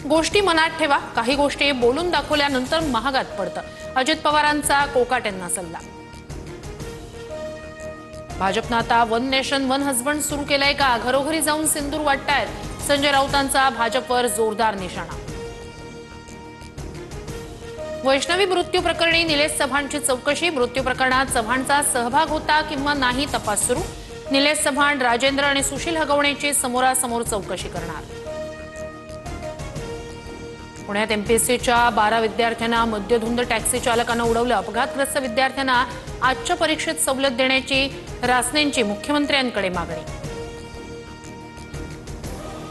गोष्टी मनात ठेवा, काही गोष्टी बोलून दाखवल्यानंतर महागात पडतं. अजित पवारांचा कोकाटेंना सल्ला. भाजपनं आता वन नेशन वन हजबंड सुरू केलंय का? घरोघरी जाऊन सिंदूर वाटतायत. संजय राऊतांचा भाजपवर जोरदार निशाणा. वैष्णवी मृत्यू प्रकरणी निलेश चव्हाणची चौकशी. मृत्यू प्रकरणात चव्हाणचा सहभाग होता किंवा नाही तपास सुरू. निलेश चव्हाण, राजेंद्र आणि सुशील हगवणेची समोरासमोर चौकशी करणार. पुण्यात एमपीएससीच्या 12 विद्यार्थ्यांना मद्यधुंद टॅक्सी चालकानं उडवलं. अपघातग्रस्त विद्यार्थ्यांना आजच्या परीक्षेत सवलत देण्याची रासनेंची मुख्यमंत्र्यांकडे मागणी.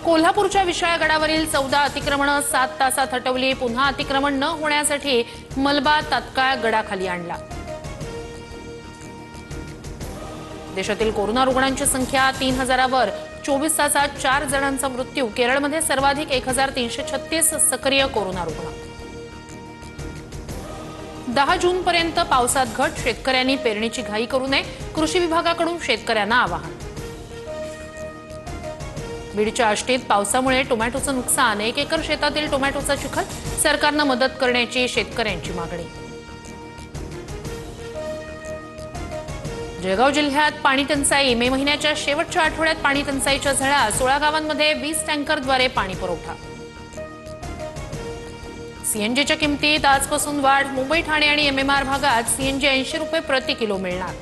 कोल्हापूरच्या विशाळगडावरील 14 अतिक्रमणं 7 तासात हटवली. पुन्हा अतिक्रमण न होण्यासाठी मलबा तात्काळ गडाखाली आणला. देशातील कोरोना रुग्णांची संख्या 3000वर. 24 तासात 4 जणांचा मृत्यू. केरळमध्ये सर्वाधिक 1336 सक्रिय कोरोना रुग्ण. 10 जूनपर्यंत पावसात घट. शेतकऱ्यांनी पेरणीची घाई करू नये. कृषी विभागाकडून शेतकऱ्यांना आवाहन. बीडच्या आष्टीत पावसामुळे टोमॅटोचं नुकसान. 1 एकर शेतातील टोमॅटोचा चिखल. सरकारनं मदत करण्याची शेतकऱ्यांची मागणी. जळगाव जिल्ह्यात पाणी टंचाई. मे महिन्याच्या शेवटच्या आठवड्यात पाणी टंचाईच्या झळा. 16 गावांमध्ये 20 टँकरद्वारे पाणी पुरवठा. सीएनजीच्या किमतीत आजपासून वाढ. मुंबई, ठाणे आणि एमएमआर भागात सीएनजी 80 रुपये प्रति किलो मिळणार.